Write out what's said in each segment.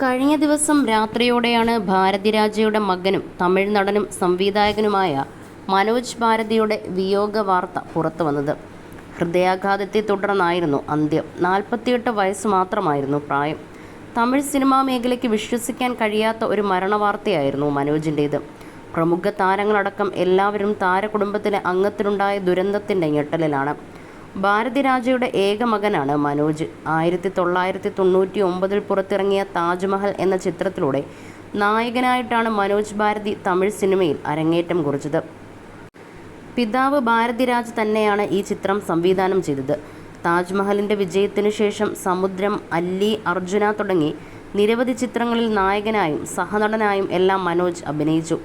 കഴിഞ്ഞ ദിവസം രാത്രിയോടെയാണ് ഭാരതിരാജയുടെ മകനും തമിഴ് നടനും സംവിധായകനുമായ മനോജ് ഭാരതിയുടെ വിയോഗ വാർത്ത പുറത്തുവന്നത്. ഹൃദയാഘാതത്തെ തുടർന്നായിരുന്നു അന്ത്യം. 48 വയസ്സ് മാത്രമായിരുന്നു പ്രായം. തമിഴ് സിനിമാ മേഖലയ്ക്ക് വിശ്വസിക്കാൻ കഴിയാത്ത ഒരു മരണവാർത്തയായിരുന്നു മനോജിൻ്റേത്. പ്രമുഖ താരങ്ങളടക്കം എല്ലാവരും താരകുടുംബത്തിലെ അംഗത്തിനുണ്ടായ ദുരന്തത്തിൻ്റെ ഞെട്ടലിലാണ്. ഭാരതിരാജയുടെ ഏക മകനാണ് മനോജ്. 1999 പുറത്തിറങ്ങിയ താജ്മഹൽ എന്ന ചിത്രത്തിലൂടെ നായകനായിട്ടാണ് മനോജ് ഭാരതി തമിഴ് സിനിമയിൽ അരങ്ങേറ്റം കുറിച്ചത്. പിതാവ് ഭാരതിരാജ് തന്നെയാണ് ഈ ചിത്രം സംവിധാനം ചെയ്തത്. താജ്മഹലിൻ്റെ വിജയത്തിനു ശേഷം സമുദ്രം, അല്ലി, അർജുന തുടങ്ങി നിരവധി ചിത്രങ്ങളിൽ നായകനായും സഹനടനായും എല്ലാം മനോജ് അഭിനയിച്ചു.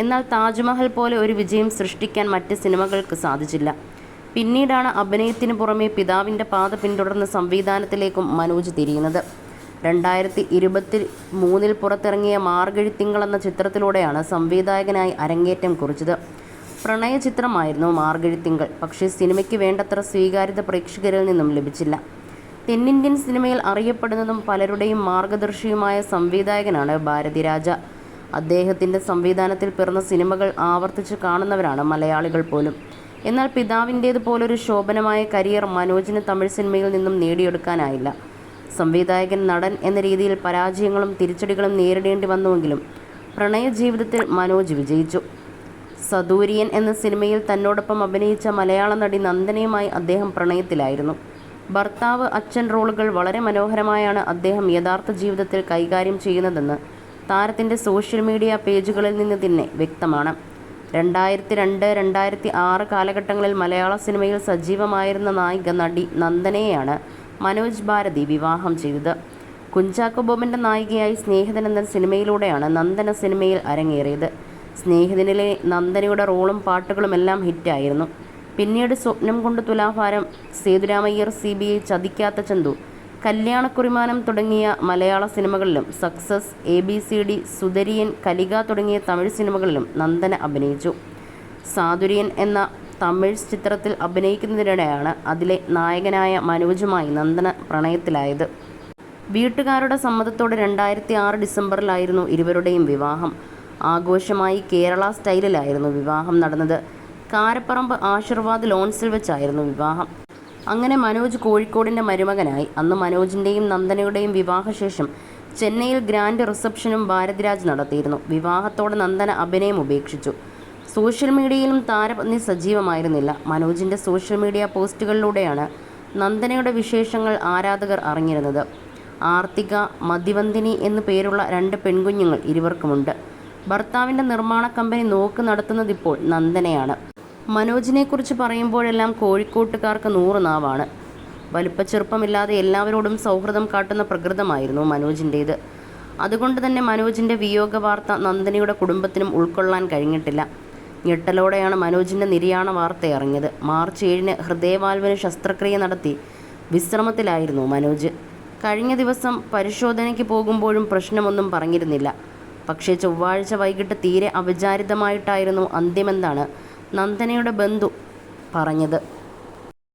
എന്നാൽ താജ്മഹൽ പോലെ ഒരു വിജയം സൃഷ്ടിക്കാൻ മറ്റ് സിനിമകൾക്ക് സാധിച്ചില്ല. പിന്നീടാണ് അഭിനയത്തിന് പുറമെ പിതാവിൻ്റെ പാത പിന്തുടർന്ന് സംവിധാനത്തിലേക്കും മനോജ് തിരിയുന്നത്. 2023 പുറത്തിറങ്ങിയ മാർഗഴിത്തിങ്കൾ എന്ന ചിത്രത്തിലൂടെയാണ് സംവിധായകനായി അരങ്ങേറ്റം കുറിച്ചത്. പ്രണയ ചിത്രമായിരുന്നു മാർഗഴിത്തിങ്കൾ. പക്ഷേ സിനിമയ്ക്ക് വേണ്ടത്ര സ്വീകാര്യത പ്രേക്ഷകരിൽ നിന്നും ലഭിച്ചില്ല. തെന്നിന്ത്യൻ സിനിമയിൽ അറിയപ്പെടുന്നതും പലരുടെയും മാർഗദർശിയുമായ സംവിധായകനാണ് ഭാരതിരാജ. അദ്ദേഹത്തിൻ്റെ സംവിധാനത്തിൽ പിറന്ന സിനിമകൾ ആവർത്തിച്ച് കാണുന്നവരാണ് മലയാളികൾ പോലും. എന്നാൽ പിതാവിൻ്റേതുപോലൊരു ശോഭനമായ കരിയർ മനോജിന് തമിഴ് സിനിമയിൽ നിന്നും നേടിയെടുക്കാനായില്ല. സംവിധായകൻ, നടൻ എന്ന രീതിയിൽ പരാജയങ്ങളും തിരിച്ചടികളും നേരിടേണ്ടി വന്നുവെങ്കിലും പ്രണയ ജീവിതത്തിൽ മനോജ് വിജയിച്ചു. സദൂരിയൻ എന്ന സിനിമയിൽ തന്നോടൊപ്പം അഭിനയിച്ച മലയാള നടി നന്ദനയുമായി അദ്ദേഹം പ്രണയത്തിലായിരുന്നു. ഭർത്താവ്, അച്ഛൻ റോളുകൾ വളരെ മനോഹരമായാണ് അദ്ദേഹം യഥാർത്ഥ ജീവിതത്തിൽ കൈകാര്യം ചെയ്യുന്നതെന്ന് താരത്തിൻ്റെ സോഷ്യൽ മീഡിയ പേജുകളിൽ നിന്ന് തന്നെ വ്യക്തമാണ്. 2002-2006 കാലഘട്ടങ്ങളിൽ മലയാള സിനിമയിൽ സജീവമായിരുന്ന നായിക നടി നന്ദനയെയാണ് മനോജ് ഭാരതി വിവാഹം ചെയ്തത്. കുഞ്ചാക്കോ ബോബൻ്റെ നായികയായി സ്നേഹിതൻ എന്ന സിനിമയിലൂടെയാണ് നന്ദന സിനിമയിൽ അരങ്ങേറിയത്. സ്നേഹിതനിലെ നന്ദനയുടെ റോളും പാട്ടുകളുമെല്ലാം ഹിറ്റായിരുന്നു. പിന്നീട് സ്വപ്നം കൊണ്ട് തുലാഭാരം, സേതുരാമയ്യർ, CBI, ചതിക്കാത്ത ചന്തു, കല്യാണക്കുറിമാനം തുടങ്ങിയ മലയാള സിനിമകളിലും സക്സസ്, ABCD, സുന്ദരിയൻ, കലിക തുടങ്ങിയ തമിഴ് സിനിമകളിലും നന്ദന അഭിനയിച്ചു. സാദുര്യൻ എന്ന തമിഴ് ചിത്രത്തിൽ അഭിനയിക്കുന്നതിനിടെയാണ് അതിലെ നായകനായ മനോജുമായി നന്ദന പ്രണയത്തിലായത്. വീട്ടുകാരുടെ സമ്മതത്തോടെ 2006 ഡിസംബറിലായിരുന്നു ഇരുവരുടെയും വിവാഹം. ആഘോഷമായി കേരള സ്റ്റൈലിലായിരുന്നു വിവാഹം നടന്നത്. കാരപ്പറമ്പ് ആശീർവാദ് ലോൺസിൽ വെച്ചായിരുന്നു വിവാഹം. അങ്ങനെ മനോജ് കോഴിക്കോടിൻ്റെ മരുമകനായി. അന്ന് മനോജിൻ്റെയും നന്ദനയുടെയും വിവാഹശേഷം ചെന്നൈയിൽ ഗ്രാൻഡ് റിസപ്ഷനും ഭാരതിരാജ് നടത്തിയിരുന്നു. വിവാഹത്തോടെ നന്ദന അഭിനയം ഉപേക്ഷിച്ചു. സോഷ്യൽ മീഡിയയിലും താരപത്നി സജീവമായിരുന്നില്ല. മനോജിൻ്റെ സോഷ്യൽ മീഡിയ പോസ്റ്റുകളിലൂടെയാണ് നന്ദനയുടെ വിശേഷങ്ങൾ ആരാധകർ അറിഞ്ഞിരുന്നത്. ആർത്തിക, മതിവന്തിനി എന്നു പേരുള്ള 2 പെൺകുഞ്ഞുങ്ങൾ ഇരുവർക്കുമുണ്ട്. ഭർത്താവിൻ്റെ നിർമ്മാണ കമ്പനി നോക്ക് നടത്തുന്നതിപ്പോൾ നന്ദനയാണ്. മനോജിനെക്കുറിച്ച് പറയുമ്പോഴെല്ലാം കോഴിക്കോട്ടുകാർക്ക് 100 നാവാണ്. വലുപ്പച്ചെറുപ്പമില്ലാതെ എല്ലാവരോടും സൗഹൃദം കാട്ടുന്ന പ്രകൃതമായിരുന്നു മനോജിൻ്റേത്. അതുകൊണ്ട് തന്നെ മനോജിൻ്റെ വിയോഗ വാർത്ത നന്ദനയുടെ കുടുംബത്തിനും ഉൾക്കൊള്ളാൻ കഴിഞ്ഞിട്ടില്ല. ഞെട്ടലോടെയാണ് മനോജിൻ്റെ നിര്യാണ വാർത്ത അറിഞ്ഞത്. മാർച്ച് 7 ഹൃദയവാൽവിന് ശസ്ത്രക്രിയ നടത്തി വിശ്രമത്തിലായിരുന്നു മനോജ്. കഴിഞ്ഞ ദിവസം പരിശോധനയ്ക്ക് പോകുമ്പോഴും പ്രശ്നമൊന്നും പറഞ്ഞിരുന്നില്ല. പക്ഷേ ചൊവ്വാഴ്ച വൈകിട്ട് തീരെ അവിചാരിതമായിട്ടായിരുന്നു അന്ത്യമെന്നാണ് നന്ദനയുടെ ബന്ധു പറഞ്ഞത്.